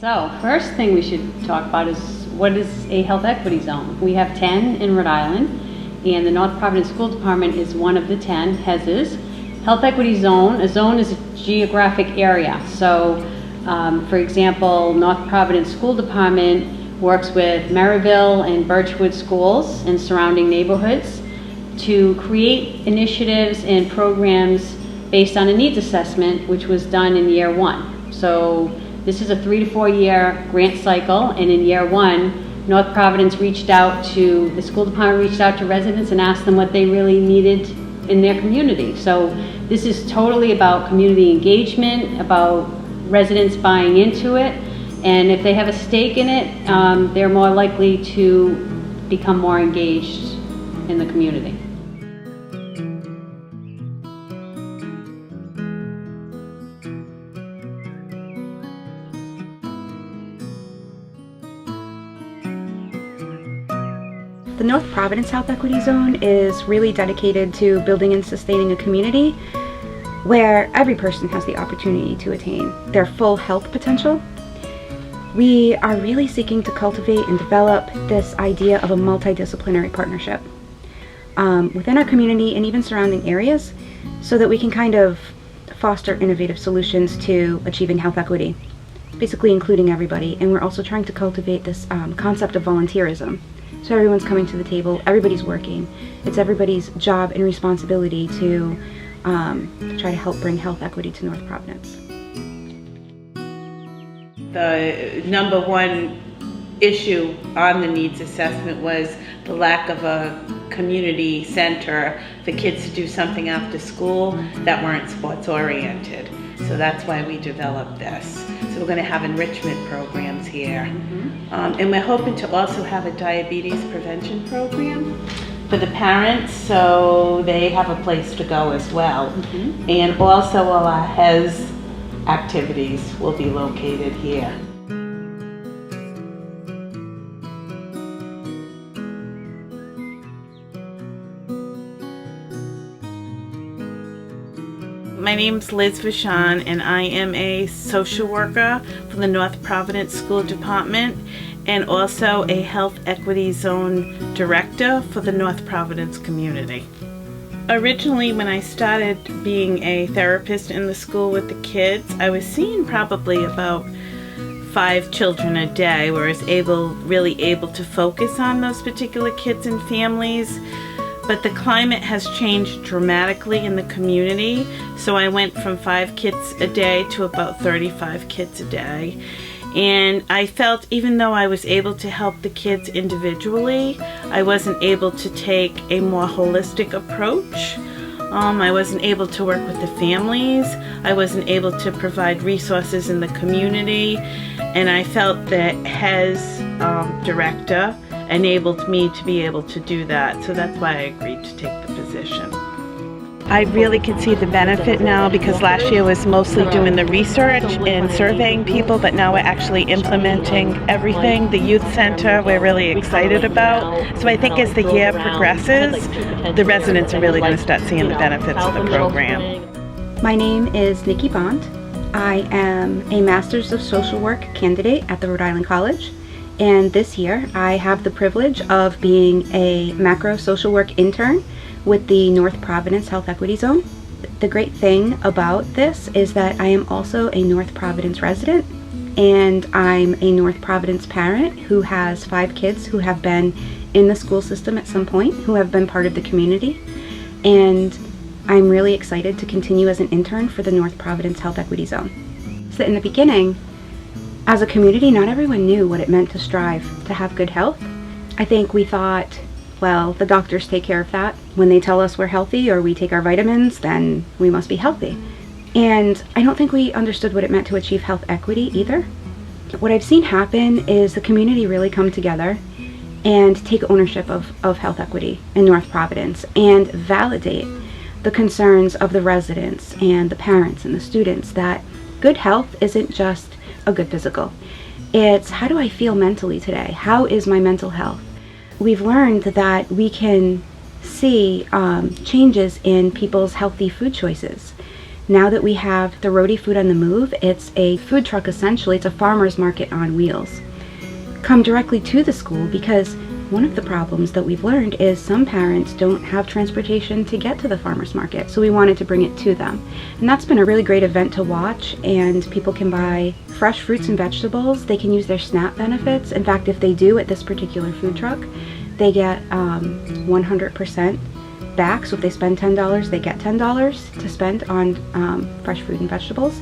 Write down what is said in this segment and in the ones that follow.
So, first thing we should talk about is what is a health equity zone. We have 10 in Rhode Island, and the North Providence School Department is one of the 10, HESs. Health equity zone, a zone is a geographic area. So, for example, North Providence School Department works with Marieville and Birchwood schools and surrounding neighborhoods to create initiatives and programs based on a needs assessment, which was done in year 1. So this is a 3 to 4 year grant cycle, and in year 1, North Providence reached out to, the school department reached out to residents and asked them what they really needed in their community. So this is totally about community engagement, about residents buying into it, and if they have a stake in it, they're more likely to become more engaged in the community. The North Providence Health Equity Zone is really dedicated to building and sustaining a community where every person has the opportunity to attain their full health potential. We are really seeking to cultivate and develop this idea of a multidisciplinary partnership within our community and even surrounding areas so that we can kind of foster innovative solutions to achieving health equity, basically including everybody. And we're also trying to cultivate this concept of volunteerism. So everyone's coming to the table, everybody's working. It's everybody's job and responsibility to try to help bring health equity to North Providence. The number one issue on the needs assessment was the lack of a community center for kids to do something after school that weren't sports oriented. So that's why we developed this. So we're going to have enrichment programs here. And we're hoping to also have a diabetes prevention program for the parents so they have a place to go as well. And also all our HES activities will be located here. My name's Lizbeth Sean, and I am a social worker for the North Providence School Department and also a Health Equity Zone Director for the North Providence community. Originally, when I started being a therapist in the school with the kids, I was seeing probably about 5 children a day, where I was really able to focus on those particular kids and families. But the climate has changed dramatically in the community, so I went from 5 kids a day to about 35 kids a day. And I felt even though I was able to help the kids individually, I wasn't able to take a more holistic approach. I wasn't able to work with the families. I wasn't able to provide resources in the community. And I felt that HES director enabled me to be able to do that. So that's why I agreed to take the position. I really can see the benefit now, because last year was mostly doing the research and surveying people, but now we're actually implementing everything. The youth center we're really excited about. So I think as the year progresses, the residents are really going to start seeing the benefits of the program. My name is Nikki Bond. I am a Master's of Social Work candidate at the Rhode Island College. And this year I have the privilege of being a macro social work intern with the North Providence Health Equity Zone. The great thing about this is that I am also a North Providence resident, and I'm a North Providence parent who has 5 kids who have been in the school system at some point, who have been part of the community. And I'm really excited to continue as an intern for the North Providence Health Equity Zone. So in the beginning, as a community, not everyone knew what it meant to strive to have good health. I think we thought, well, the doctors take care of that. When they tell us we're healthy or we take our vitamins, then we must be healthy. And I don't think we understood what it meant to achieve health equity either. What I've seen happen is the community really come together and take ownership of health equity in North Providence and validate the concerns of the residents and the parents and the students that good health isn't just a good physical. It's how do I feel mentally today? How is my mental health? We've learned that we can see changes in people's healthy food choices. Now that we have the Roadie Food on the Move, it's a food truck essentially. It's a farmer's market on wheels. Come directly to the school, because one of the problems that we've learned is some parents don't have transportation to get to the farmer's market, so we wanted to bring it to them. And that's been a really great event to watch, and people can buy fresh fruits and vegetables. They can use their SNAP benefits. In fact, if they do at this particular food truck, they get 100% back. So if they spend $10, they get $10 to spend on fresh fruit and vegetables.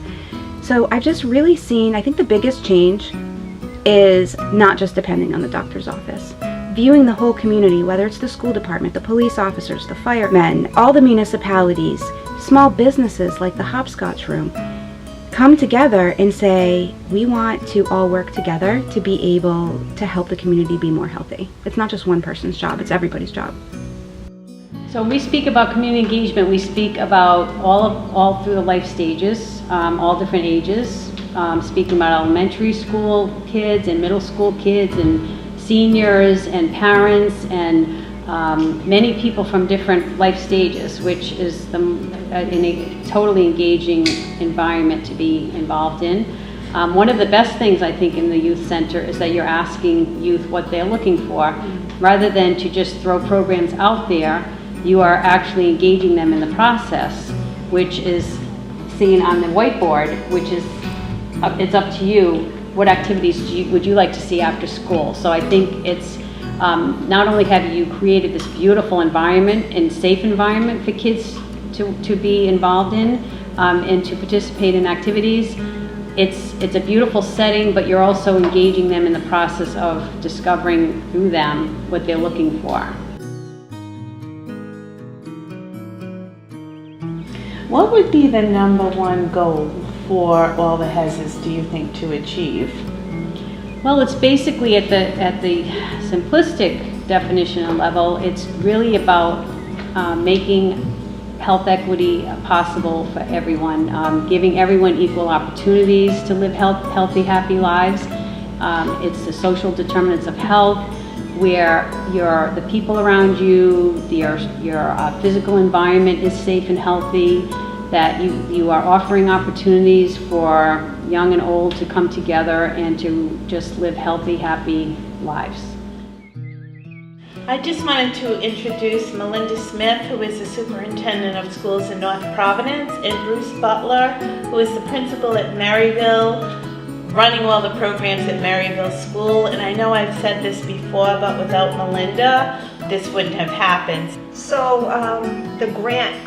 So I've just really seen, I think the biggest change is not just depending on the doctor's office. Viewing the whole community, whether it's the school department, the police officers, the firemen, all the municipalities, small businesses like the Hopscotch Room, come together and say, we want to all work together to be able to help the community be more healthy. It's not just one person's job, it's everybody's job. So when we speak about community engagement, we speak about all through the life stages, all different ages, speaking about elementary school kids and middle school kids and seniors and parents and many people from different life stages, which is in a totally engaging environment to be involved in. One of the best things I think in the youth center is that you're asking youth what they're looking for. Rather than to just throw programs out there, you are actually engaging them in the process, which is seen on the whiteboard, which is, it's up to you. What activities would you like to see after school? So I think it's not only have you created this beautiful environment and safe environment for kids to be involved in and to participate in activities, it's a beautiful setting, but you're also engaging them in the process of discovering through them what they're looking for. What would be the #1 goal for all the HESs, do you think, to achieve? Well, it's basically at the simplistic definition level, it's really about making health equity possible for everyone, giving everyone equal opportunities to live healthy, happy lives. It's the social determinants of health, where the people around you, your physical environment is safe and healthy, that you are offering opportunities for young and old to come together and to just live healthy, happy lives. I just wanted to introduce Melinda Smith, who is the superintendent of schools in North Providence, and Bruce Butler, who is the principal at Marieville, running all the programs at Marieville School. And I know I've said this before, but without Melinda, this wouldn't have happened. So the grant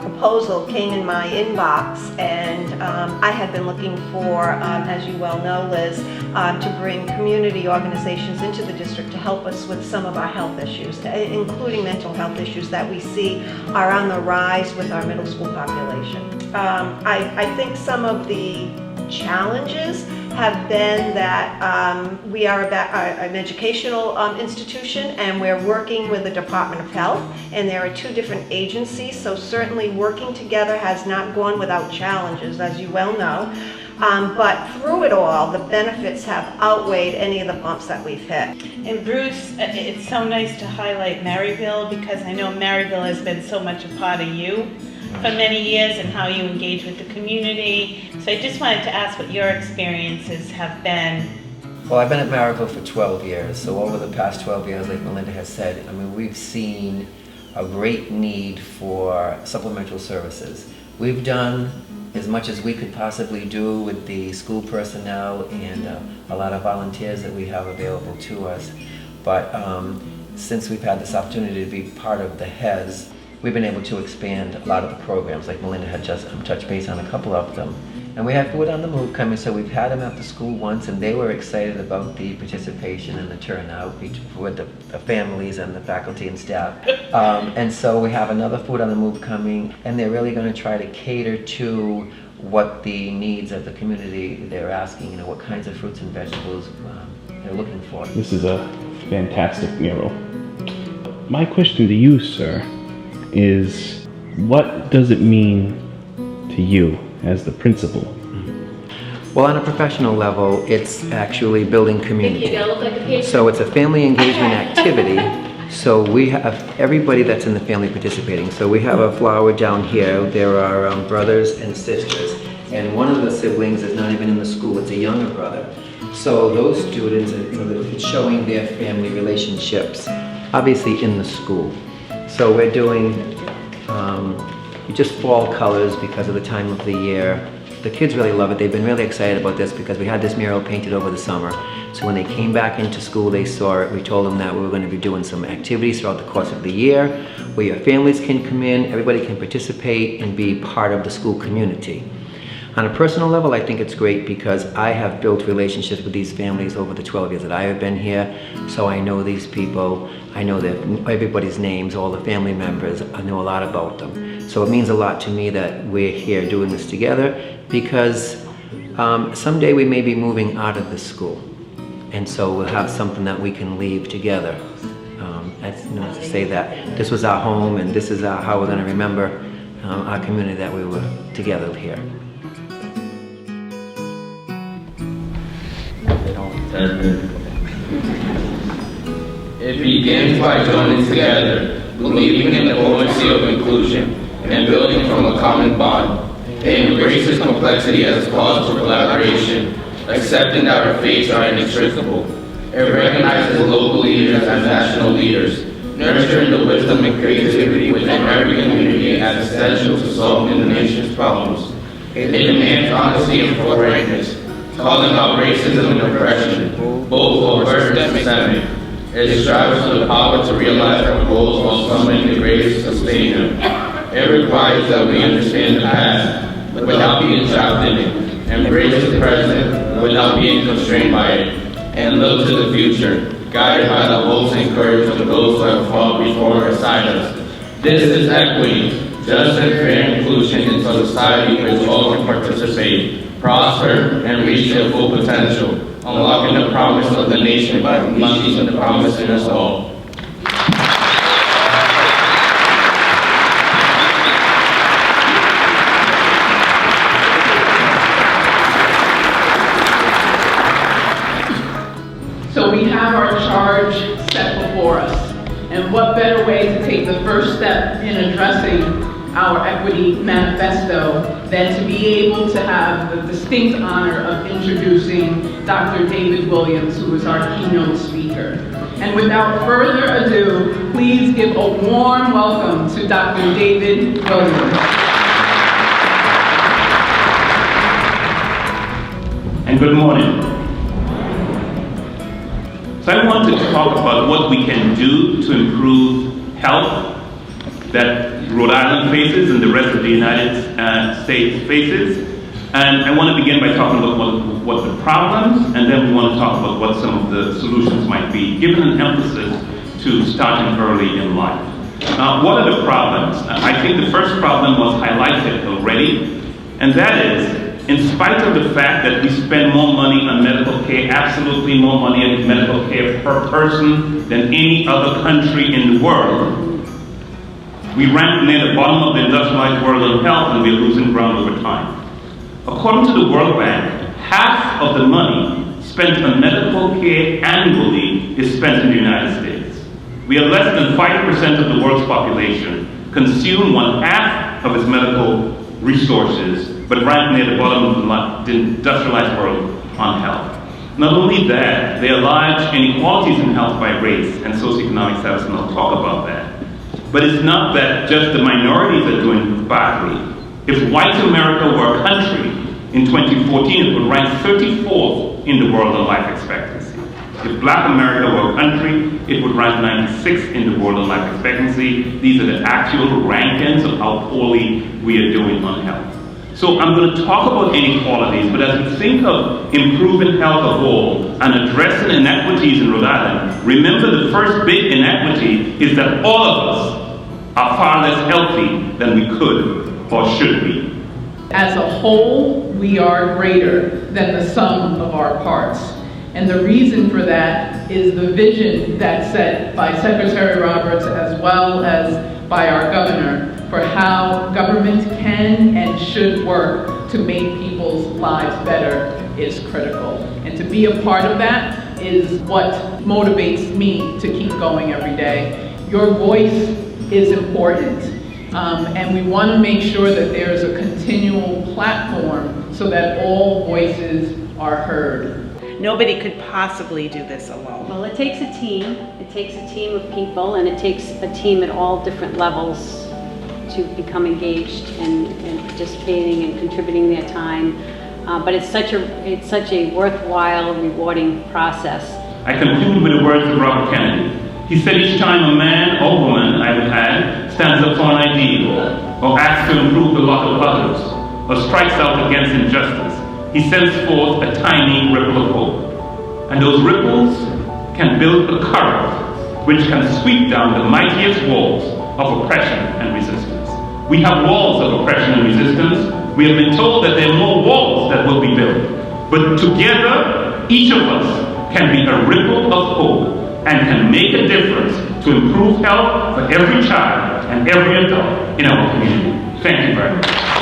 proposal came in my inbox, and I had been looking for, as you well know, Liz, to bring community organizations into the district to help us with some of our health issues, including mental health issues that we see are on the rise with our middle school population. I think some of the challenges have been that we are an educational institution, and we're working with the Department of Health, and there are 2 different agencies, so certainly working together has not gone without challenges, as you well know. But through it all, the benefits have outweighed any of the bumps that we've hit. And Bruce, it's so nice to highlight Marieville, because I know Marieville has been so much a part of you for many years and how you engage with the community. So I just wanted to ask what your experiences have been. Well, I've been at Marieville for 12 years, so over the past 12 years, like Melinda has said, I mean, we've seen a great need for supplemental services. We've done as much as we could possibly do with the school personnel and a lot of volunteers that we have available to us. But since we've had this opportunity to be part of the HES, we've been able to expand a lot of the programs, like Melinda had just touched base on a couple of them. And we have Food on the Move coming, so we've had them at the school once, and they were excited about the participation and the turnout with the families and the faculty and staff. And so we have another Food on the Move coming, and they're really going to try to cater to what the needs of the community they're asking, what kinds of fruits and vegetables they're looking for. This is a fantastic mural. My question to you, sir, is what does it mean to you as the principal? Well, on a professional level, it's actually building community. So it's a family engagement activity So we have everybody that's in the family participating. So we have a flower down here. There are brothers and sisters. And one of the siblings is not even in the school, it's a younger brother. So those students, it's showing their family relationships, obviously in the school. So we're doing just fall colors because of the time of the year. The kids really love it. They've been really excited about this because we had this mural painted over the summer. So when they came back into school, they saw it. We told them that we were going to be doing some activities throughout the course of the year where your families can come in, everybody can participate and be part of the school community. On a personal level, I think it's great because I have built relationships with these families over the 12 years that I have been here. So I know these people, I know everybody's names, all the family members, I know a lot about them. So it means a lot to me that we're here doing this together because someday we may be moving out of this school. And so we'll have something that we can leave together. To say that this was our home and this is how we're going to remember our community that we were together here. It begins by joining together, believing in the potency of inclusion, and building from a common bond. It embraces complexity as a cause for collaboration, accepting that our fates are inextricable. It recognizes local leaders as national leaders, nurturing the wisdom and creativity within every community as essential to solving the nation's problems. It demands honesty and forthrightness, calling out racism and oppression, both overt and systemic. It strives for the power to realize our goals while summoning the grace to sustain them. It requires that we understand the past without being trapped in it, embrace the present without being constrained by it, and look to the future, guided by the hopes and courage of those who have fought before or beside us. This is equity, just and fair inclusion into a society in which all can participate, prosper, and reach their full potential, unlocking the promise of the nation by unleashing the promise in us all. So we have our charge set before us. And what better way to take the first step in addressing our equity manifesto than to be able to have the distinct honor of introducing Dr. David Williams, who is our keynote speaker. And without further ado, please give a warm welcome to Dr. David Williams. And good morning. So I want to talk about what we can do to improve health that Rhode Island faces and the rest of the United States faces. And I want to begin by talking about what the problems, and then we want to talk about what some of the solutions might be, given an emphasis to starting early in life. What are the problems? I think the first problem was highlighted already, and that is, in spite of the fact that we spend more money on medical care, absolutely more money on medical care per person than any other country in the world, we rank near the bottom of the industrialized world on health, and we're losing ground over time. According to the World Bank, half of the money spent on medical care annually is spent in the United States. We are less than 5% of the world's population, consume 1/2 of its medical resources, but rank near the bottom of the industrialized world on health. Not only that, there are large inequalities in health by race and socioeconomic status, and I'll talk about that. But it's not that just the minorities are doing badly. If white America were a country, in 2014 it would rank 34th in the world on life expectancy. If black America were a country, it would rank 96th in the world on life expectancy. These are the actual rankings of how poorly we are doing on health. So I'm going to talk about inequalities, but as we think of improving health of all and addressing inequities in Rhode Island, remember the first big inequity is that all of us are far less healthy than we could or should be. As a whole, we are greater than the sum of our parts. And the reason for that is the vision that's set by Secretary Roberts as well as by our governor for how government can and should work to make people's lives better is critical. And to be a part of that is what motivates me to keep going every day. Your voice is important, and we want to make sure that there's a continual platform so that all voices are heard. Nobody could possibly do this alone. Well, it takes a team. It takes a team of people, and it takes a team at all different levels to become engaged and participating and contributing their time. But it's such a worthwhile, rewarding process. I conclude with the words of Robert Kennedy. He said, each time a man or woman, I would add, stands up for an ideal, or acts to improve the lot of others, or strikes out against injustice, he sends forth a tiny ripple of hope. And those ripples can build a current which can sweep down the mightiest walls of oppression and resistance. We have walls of oppression and resistance. We have been told that there are more walls that will be built. But together, each of us can be a ripple of hope and can make a difference to improve health for every child and every adult in our community. Thank you very much.